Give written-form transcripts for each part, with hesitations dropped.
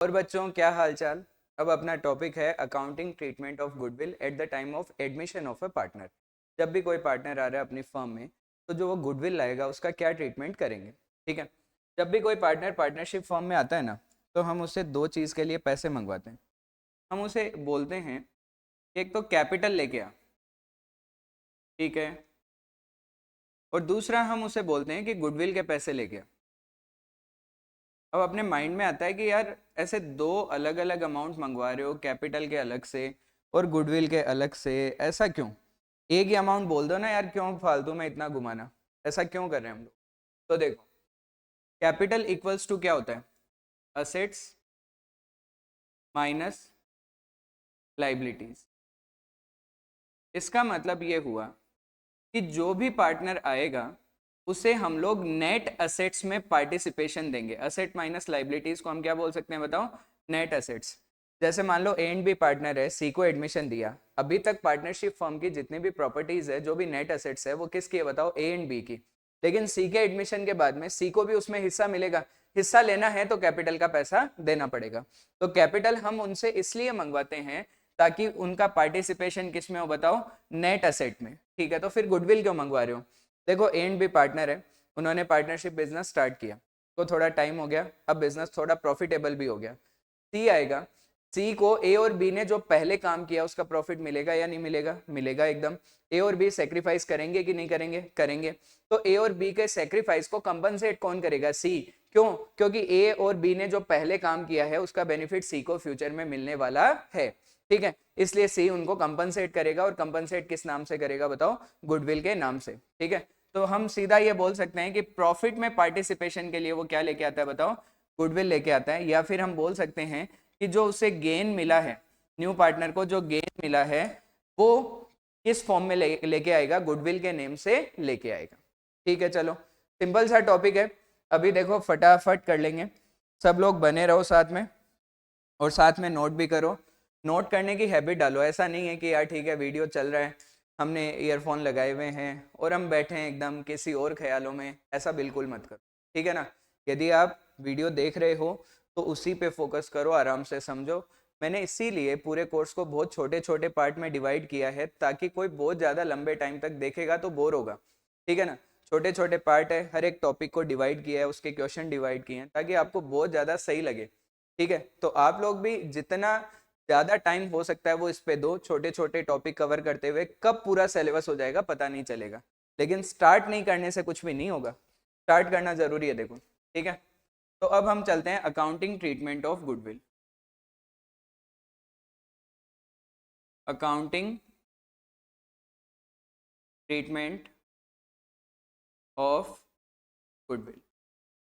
और बच्चों क्या हालचाल। अब अपना टॉपिक है accounting treatment of goodwill at the time of admission of a partner. जब भी कोई पार्टनर आ रहा है अपनी फर्म में तो जो वो गुडविल लाएगा उसका क्या ट्रीटमेंट करेंगे। ठीक है, जब भी कोई पार्टनर पार्टनरशिप फर्म में आता है ना, तो हम उससे दो चीज़ के लिए पैसे मंगवाते हैं। हम उसे बोलते हैं कि एक तो कैपिटल लेके आ, ठीक है, और दूसरा हम उसे बोलते हैं कि गुडविल के पैसे लेके आ। अब अपने माइंड में आता है कि यार ऐसे दो अलग अलग अमाउंट मंगवा रहे हो, कैपिटल के अलग से और गुडविल के अलग से, ऐसा क्यों? एक ही अमाउंट बोल दो ना यार, क्यों फालतू में इतना घुमाना, ऐसा क्यों कर रहे हैं हम लोग। तो देखो, कैपिटल इक्वल्स टू क्या होता है? Assets minus liabilities. इसका मतलब ये हुआ कि जो भी पार्टनर आएगा उसे हम लोग नेट असेट्स में पार्टिसिपेशन देंगे। असेट माइनस लाइबिलिटीज को हम क्या बोल सकते हैं बताओ? Net assets. जैसे मान लो ए एंड बी पार्टनर है, सी को एडमिशन दिया। अभी तक पार्टनरशिप फर्म की जितनी भी प्रॉपर्टीज है, जो भी नेट असेट्स है, वो किसकी है बताओ? ए एंड बी की। लेकिन सी के एडमिशन के बाद में सी को भी उसमें हिस्सा मिलेगा। हिस्सा लेना है तो कैपिटल का पैसा देना पड़ेगा। तो कैपिटल हम उनसे इसलिए मंगवाते हैं ताकि उनका पार्टिसिपेशन किस में हो बताओ? नेट असेट में। ठीक है, तो फिर गुडविल क्यों मंगवा रहे हो? देखो, ए एंड बी पार्टनर है, उन्होंने पार्टनरशिप बिजनेस स्टार्ट किया, तो थोड़ा टाइम हो गया, अब बिजनेस थोड़ा प्रॉफिटेबल भी हो गया। सी आएगा, सी को ए और बी ने जो पहले काम किया उसका प्रॉफिट मिलेगा या नहीं मिलेगा? मिलेगा एकदम। ए और बी सेक्रीफाइस करेंगे कि नहीं करेंगे? करेंगे। तो ए और बी के सेक्रीफाइस को कंपनसेट कौन करेगा? सी। क्यों? क्योंकि ए और बी ने जो पहले काम किया है उसका बेनिफिट सी को फ्यूचर में मिलने वाला है। ठीक है, इसलिए सी उनको कंपनसेट करेगा, और कंपनसेट किस नाम से करेगा बताओ? गुडविल के नाम से। ठीक है, तो हम सीधा ये बोल सकते हैं कि प्रॉफिट में पार्टिसिपेशन के लिए वो क्या लेके आता है बताओ? गुडविल लेके आता है। या फिर हम बोल सकते हैं कि जो उसे गेन मिला है, न्यू पार्टनर को जो गेन मिला है, वो किस फॉर्म में लेके आएगा? गुडविल के नेम से लेके आएगा। ठीक है, चलो सिंपल सा टॉपिक है। अभी देखो फटाफट कर लेंगे। सब लोग बने रहो साथ में, और साथ में नोट भी करो। नोट करने की हैबिट डालो। ऐसा नहीं है कि यार ठीक है वीडियो चल रहा है, हमने ईयरफोन लगाए हुए हैं और हम बैठे हैं एकदम किसी और ख्यालों में, ऐसा बिल्कुल मत करो। ठीक है ना? यदि आप वीडियो देख रहे हो तो उसी पे फोकस करो, आराम से समझो। मैंने इसीलिए पूरे कोर्स को बहुत छोटे छोटे पार्ट में डिवाइड किया है, ताकि कोई बहुत ज़्यादा लंबे टाइम तक देखेगा तो बोर होगा। ठीक है ना? छोटे छोटे पार्ट है, हर एक टॉपिक को डिवाइड किया है, उसके क्वेश्चन डिवाइड किए हैं, ताकि आपको बहुत ज़्यादा सही लगे। ठीक है, तो आप लोग भी जितना ज़्यादा टाइम हो सकता है वो इस पे दो। छोटे छोटे टॉपिक कवर करते हुए कब पूरा सिलेबस हो जाएगा पता नहीं चलेगा, लेकिन स्टार्ट नहीं करने से कुछ भी नहीं होगा। स्टार्ट करना ज़रूरी है, देखो। ठीक है, तो अब हम चलते हैं accounting treatment of goodwill. Accounting treatment of goodwill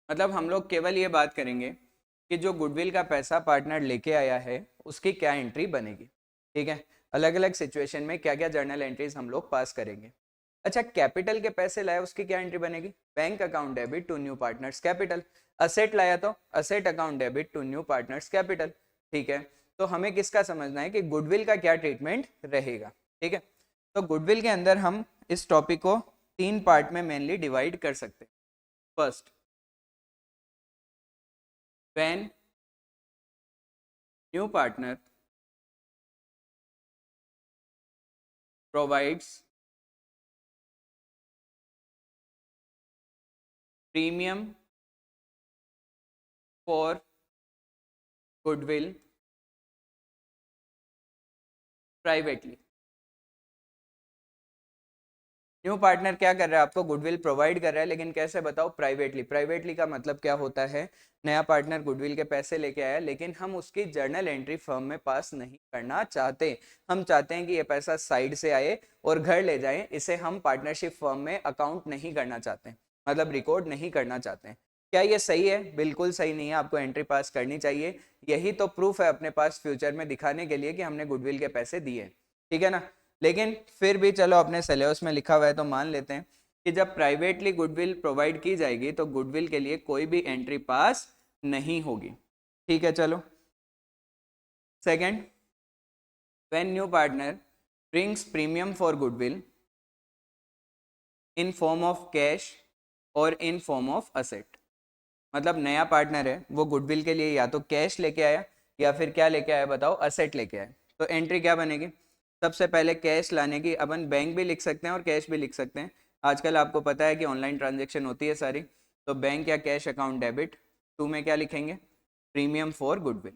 मतलब हम लोग केवल ये बात करेंगे कि जो गुडविल का पैसा पार्टनर लेके आया है उसकी क्या एंट्री बनेगी। ठीक है, अलग अलग सिचुएशन में क्या क्या जर्नल एंट्रीज हम लोग पास करेंगे। अच्छा, कैपिटल के पैसे लाया उसकी क्या एंट्री बनेगी? Bank account debit to new partners capital. Asset लाया तो asset account debit to new partners capital. ठीक है, तो हमें किसका समझना है कि गुडविल का क्या ट्रीटमेंट रहेगा। ठीक है, तो गुडविल के अंदर हम इस टॉपिक को तीन पार्ट में मेनली डिवाइड कर सकते हैं। First, when new partner provides premium for goodwill privately। New partner क्या कर रहा है? आपको गुडविल प्रोवाइड कर रहा है, लेकिन कैसे बताओ? प्राइवेटली। प्राइवेटली का मतलब क्या होता है? नया पार्टनर गुडविल के पैसे लेके आया, लेकिन हम उसकी जर्नल एंट्री फर्म में पास नहीं करना चाहते। हम चाहते हैं कि ये पैसा साइड से आए और घर ले जाए, इसे हम पार्टनरशिप फर्म में अकाउंट नहीं करना चाहते, मतलब रिकॉर्ड नहीं करना चाहते हैं। क्या ये सही है? बिल्कुल सही नहीं है, आपको एंट्री पास करनी चाहिए। यही तो प्रूफ है अपने पास फ्यूचर में दिखाने के लिए कि हमने गुडविल के पैसे दिए। ठीक है ना? लेकिन फिर भी चलो, अपने सिलेबस में लिखा हुआ है तो मान लेते हैं कि जब प्राइवेटली गुडविल प्रोवाइड की जाएगी तो गुडविल के लिए कोई भी एंट्री पास नहीं होगी। ठीक है, चलो second, when new partner brings premium for goodwill in form of cash और इन फॉर्म ऑफ असेट। मतलब नया पार्टनर है वो गुडविल के लिए या तो कैश लेके आया या फिर क्या लेके आया बताओ, असेट लेके आया। तो एंट्री क्या बनेगी, सबसे पहले कैश लाने की, अपन बैंक भी लिख सकते हैं और कैश भी लिख सकते हैं, आजकल आपको पता है कि ऑनलाइन ट्रांजेक्शन होती है सारी। तो बैंक या कैश अकाउंट डेबिट, टू में क्या लिखेंगे, premium for goodwill,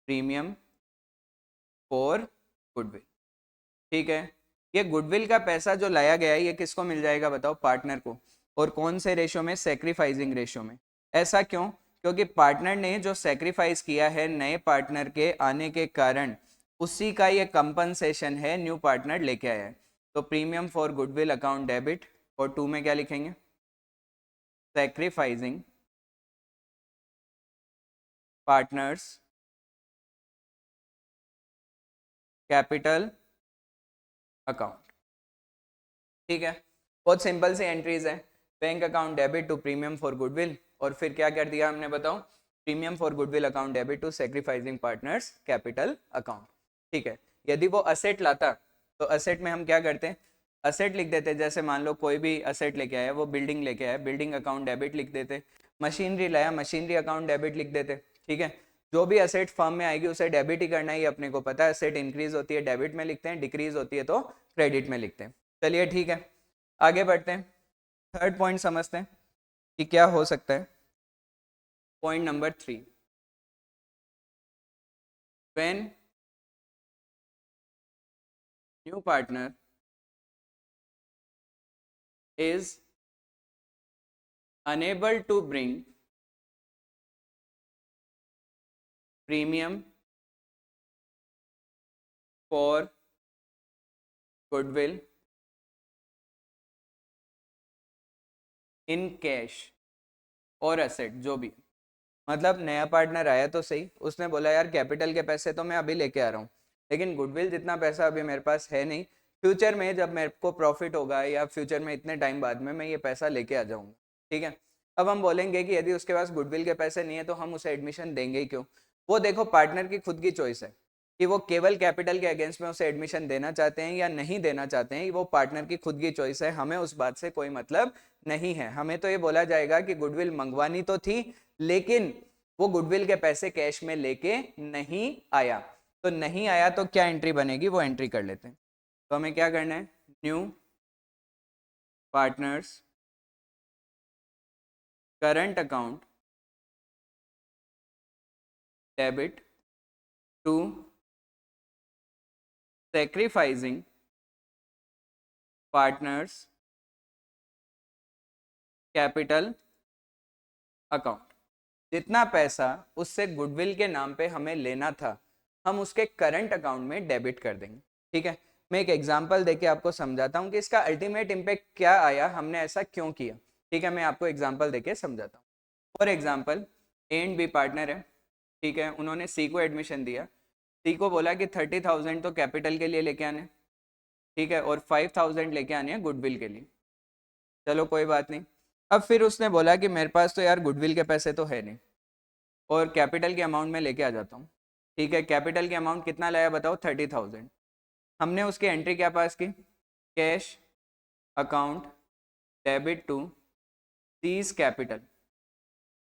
premium for goodwill. ठीक है, ये गुडविल का पैसा जो लाया गया है ये किसको मिल जाएगा बताओ, पार्टनर को। और कौन से रेशो में, सेक्रीफाइसिंग रेशो में। ऐसा क्यों, क्योंकि पार्टनर ने जो सेक्रीफाइस किया है नए पार्टनर के आने के कारण, उसी का ये कंपनसेशन है न्यू पार्टनर लेके आया है। तो premium for goodwill account debit, और टू में क्या लिखेंगे, सेक्रीफाइसिंग पार्टनर्स कैपिटल अकाउंट। ठीक है, बहुत सिंपल सी एंट्रीज है, bank account debit to premium for goodwill, और फिर क्या कर दिया हमने बताओ, premium for goodwill account debit to sacrificing partners capital account. ठीक है, यदि वो असेट लाता तो असेट में हम क्या करते हैं, असेट लिख देते, जैसे मान लो कोई भी असेट लेके आया, वो बिल्डिंग लेके आया, बिल्डिंग अकाउंट डेबिट लिख देते, मशीनरी लाया, मशीनरी अकाउंट डेबिट लिख देते। ठीक है, जो भी असेट फर्म में आएगी उसे डेबिट ही करना ही अपने को पता है, असेट इंक्रीज होती है डेबिट में लिखते हैं, डिक्रीज होती है तो क्रेडिट में लिखते हैं। चलिए ठीक है, आगे बढ़ते हैं, थर्ड पॉइंट समझते हैं कि क्या हो सकता है। Point number 3, when new partner is unable to bring premium for goodwill in cash और एसेट, जो भी, मतलब नया पार्टनर आया तो सही, उसने बोला यार कैपिटल के पैसे तो मैं अभी लेके आ रहा हूँ, लेकिन गुडविल जितना पैसा अभी मेरे पास है नहीं, फ्यूचर में जब मेरे को प्रॉफिट होगा या फ्यूचर में इतने टाइम बाद में मैं ये पैसा लेके आ जाऊंगा। ठीक है, अब हम बोलेंगे कि यदि उसके पास गुडविल के पैसे नहीं है तो हम उसे एडमिशन देंगे ही क्यों। वो देखो पार्टनर की खुद की चॉइस है कि वो केवल कैपिटल के अगेंस्ट में उसे एडमिशन देना चाहते हैं या नहीं देना चाहते हैं, वो पार्टनर की खुद की चॉइस है, हमें उस बात से कोई मतलब नहीं है। हमें तो ये बोला जाएगा कि गुडविल मंगवानी तो थी लेकिन वो गुडविल के पैसे कैश में लेके नहीं आया। तो नहीं आया तो क्या एंट्री बनेगी, वो एंट्री कर लेते हैं। तो हमें क्या करना है, new partners current account debit to sacrificing partners capital account. जितना पैसा उससे गुडविल के नाम पे हमें लेना था हम उसके करंट अकाउंट में डेबिट कर देंगे। ठीक है, मैं एक एग्जांपल देके आपको समझाता हूँ कि इसका अल्टीमेट इम्पैक्ट क्या आया, हमने ऐसा क्यों किया। ठीक है, मैं आपको एग्जांपल देके समझाता हूँ। For example A and B partner है, ठीक है, उन्होंने सी को एडमिशन दिया, सी को बोला कि 30,000 तो कैपिटल के लिए लेके आने, ठीक है, और 5,000 लेके आने हैं गुडविल के लिए। चलो कोई बात नहीं, अब फिर उसने बोला कि मेरे पास तो यार गुडविल के पैसे तो है नहीं और कैपिटल के अमाउंट में लेके आ जाता हूँ। ठीक है, कैपिटल के अमाउंट कितना लाया बताओ, 30,000। हमने उसकी एंट्री क्या पास की, cash account debit to C's capital,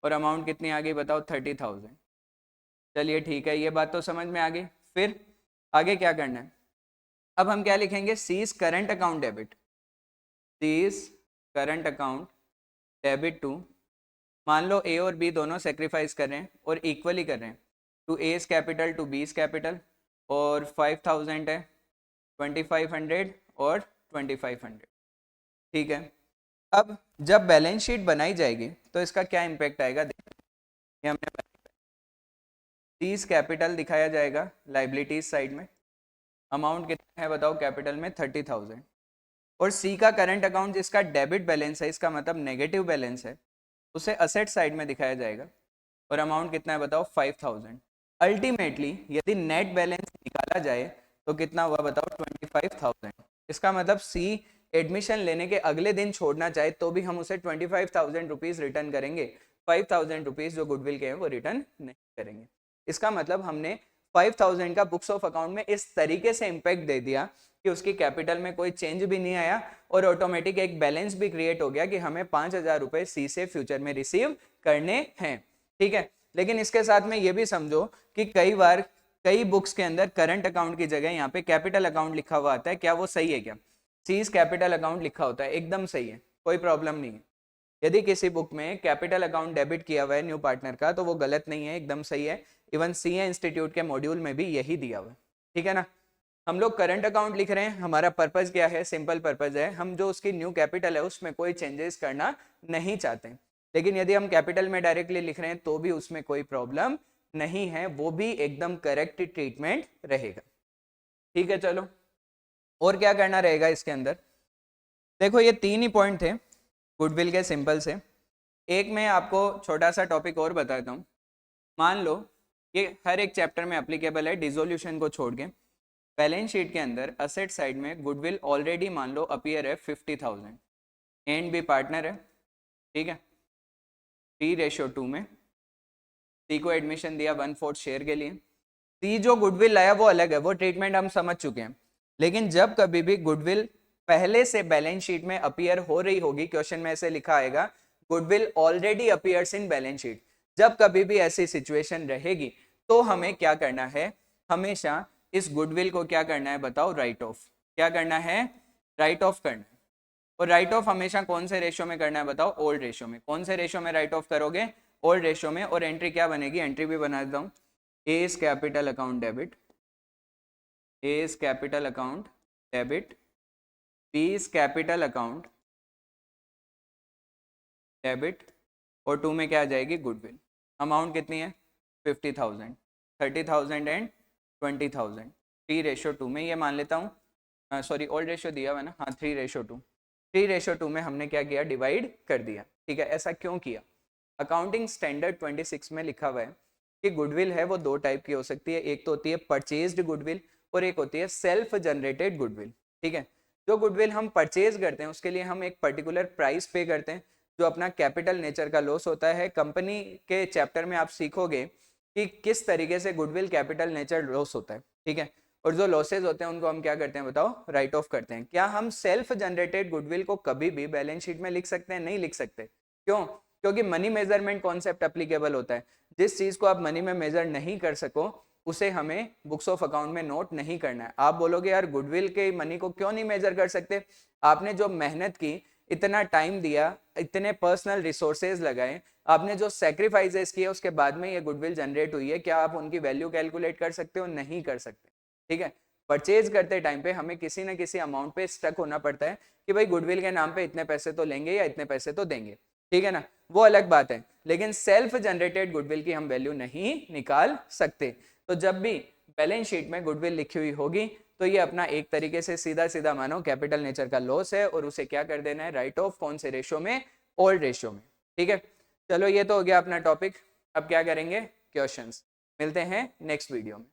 और अमाउंट कितनी आ गई बताओ, 30,000। चलिए ठीक है, ये बात तो समझ में आ गई। फिर आगे क्या करना है, अब हम क्या लिखेंगे, C's current account debit, C's current account debit to, मान लो ए और बी दोनों सेक्रीफाइस कर रहे हैं और इक्वली कर रहे हैं, to A's capital to B's capital, और 5,000 है, 2,500 और 2,500। ठीक है, अब जब बैलेंस शीट बनाई जाएगी तो इसका क्या इम्पैक्ट आएगा, देखिए हमने सीज कैपिटल दिखाया जाएगा लाइबिलिटीज साइड में, अमाउंट कितना है बताओ कैपिटल में, 30,000, और सी का करंट अकाउंट जिसका डेबिट बैलेंस है, इसका मतलब नेगेटिव बैलेंस है, उसे असेट साइड में दिखाया जाएगा, और अमाउंट कितना है बताओ, 5,000। अल्टीमेटली यदि नेट बैलेंस निकाला जाए तो कितना हुआ बताओ, 25,000। इसका मतलब सी एडमिशन लेने के अगले दिन छोड़ना चाहे तो भी हम उसे 25,000 रुपीज रिटर्न करेंगे, 5,000 रुपीज जो गुडविल के हैं वो रिटर्न नहीं करेंगे। इसका मतलब हमने 5000 का बुक्स ऑफ अकाउंट में इस तरीके से इम्पैक्ट दे दिया कि उसकी कैपिटल में कोई चेंज भी नहीं आया और ऑटोमेटिक एक बैलेंस भी क्रिएट हो गया कि हमें 5000 रुपए सी से फ्यूचर में रिसीव करने हैं, ठीक है। लेकिन इसके साथ में ये भी समझो कि कई बार कई बुक्स के अंदर करंट अकाउंट की जगह यहाँ पे कैपिटल अकाउंट लिखा हुआ आता है, क्या वो सही है? क्या सीज कैपिटल अकाउंट लिखा होता है, एकदम सही है, कोई प्रॉब्लम नहीं है। यदि किसी बुक में कैपिटल अकाउंट डेबिट किया हुआ है न्यू पार्टनर का तो वो गलत नहीं है, एकदम सही है। इवन सीए इंस्टीट्यूट के मॉड्यूल में भी यही दिया हुआ है, ठीक है ना। हम लोग करंट अकाउंट लिख रहे हैं, हमारा पर्पज क्या है? सिंपल पर्पज है, हम जो उसकी न्यू कैपिटल है उसमें कोई चेंजेस करना नहीं चाहते। लेकिन यदि हम कैपिटल में डायरेक्टली लिख रहे हैं तो भी उसमें कोई प्रॉब्लम नहीं है, वो भी एकदम करेक्ट ट्रीटमेंट रहेगा, ठीक है। चलो और क्या करना रहेगा इसके अंदर? देखो ये 3 ही पॉइंट थे गुडविल के सिंपल से। एक मैं आपको छोटा सा टॉपिक और बताता हूँ। मान लो ये हर एक चैप्टर में एप्लीकेबल है डिसोल्यूशन को छोड़ के। बैलेंस शीट के अंदर असेट साइड में गुडविल ऑलरेडी मान लो अपीयर है 50,000, एंड बी पार्टनर है, ठीक है। 3:2 में सी को एडमिशन दिया 1/4 शेयर के लिए। सी जो गुडविल लाया वो अलग है, वो ट्रीटमेंट हम समझ चुके हैं। लेकिन जब कभी भी गुडविल पहले से बैलेंस शीट में अपीयर हो रही होगी, क्वेश्चन में ऐसे लिखा आएगा goodwill already appears in balance sheet, जब कभी भी ऐसी सिचुएशन रहेगी तो हमें क्या करना है? हमेशा इस गुडविल को क्या करना है बताओ? Right of. क्या करना है? राइट ऑफ करना है। और राइट ऑफ हमेशा कौन से रेशियो में करना है बताओ? ओल्ड रेशियो में। कौन से रेशियो में राइट ऑफ करोगे? ओल्ड रेशियो में। और एंट्री क्या बनेगी? एंट्री भी बना देता हूं, A is capital account debit, A is capital account debit, B is capital account debit, और 2 में क्या आ जाएगी? गुडविल। अमाउंट कितनी है? 50,000, 30,000 एंड 20,000। 3:2 में ये मान लेता हूँ, सॉरी ओल्ड रेशियो दिया हुआ है ना, हाँ 3:2। 3:2 में हमने क्या किया? डिवाइड कर दिया, ठीक है। ऐसा क्यों किया? अकाउंटिंग स्टैंडर्ड 26 में लिखा हुआ है कि गुडविल है वो 2 टाइप की हो सकती है। एक तो होती है परचेज्ड गुडविल और एक होती है सेल्फ जनरेटेड गुडविल, ठीक है। जो गुडविल हम परचेज करते हैं उसके लिए हम एक पर्टिकुलर प्राइस पे करते हैं, जो अपना कैपिटल नेचर का लॉस होता है। कंपनी के चैप्टर में आप सीखोगे कि किस तरीके से गुडविल कैपिटल नेचर लॉस होता है, ठीक है। और जो लॉसेज होते हैं उनको हम क्या करते हैं बताओ? राइट ऑफ करते हैं। क्या हम सेल्फ जनरेटेड गुडविल को कभी भी बैलेंस शीट में लिख सकते हैं? नहीं लिख सकते। क्यों? क्योंकि मनी मेजरमेंट कॉन्सेप्ट एप्लीकेबल होता है। जिस चीज को आप मनी में मेजर नहीं कर सको उसे हमें बुक्स ऑफ अकाउंट में नोट नहीं करना है। आप बोलोगे यार गुडविल के मनी को क्यों नहीं मेजर कर सकते? आपने जो मेहनत की, इतना टाइम दिया, इतने पर्सनल रिसोर्सेज लगाए, आपने जो सेक्रीफाइसेस किए, उसके बाद में ये गुडविल जनरेट हुई है, क्या आप उनकी वैल्यू कैलकुलेट कर सकते हो? नहीं कर सकते, ठीक है। परचेज करते टाइम पे हमें किसी ना किसी अमाउंट पे स्टक होना पड़ता है कि भाई गुडविल के नाम पे इतने पैसे तो लेंगे या इतने पैसे तो देंगे, ठीक है ना, वो अलग बात है। लेकिन सेल्फ जनरेटेड गुडविल की हम वैल्यू नहीं निकाल सकते। तो जब भी बैलेंस शीट में गुडविल लिखी हुई होगी तो ये अपना एक तरीके से सीधा सीधा मानो कैपिटल नेचर का लॉस है और उसे क्या कर देना है? Right of. कौन से रेशियो में? ओल्ड रेशियो में, ठीक है। चलो ये तो हो गया अपना टॉपिक। अब क्या करेंगे? क्वेश्चंस। मिलते हैं नेक्स्ट वीडियो में।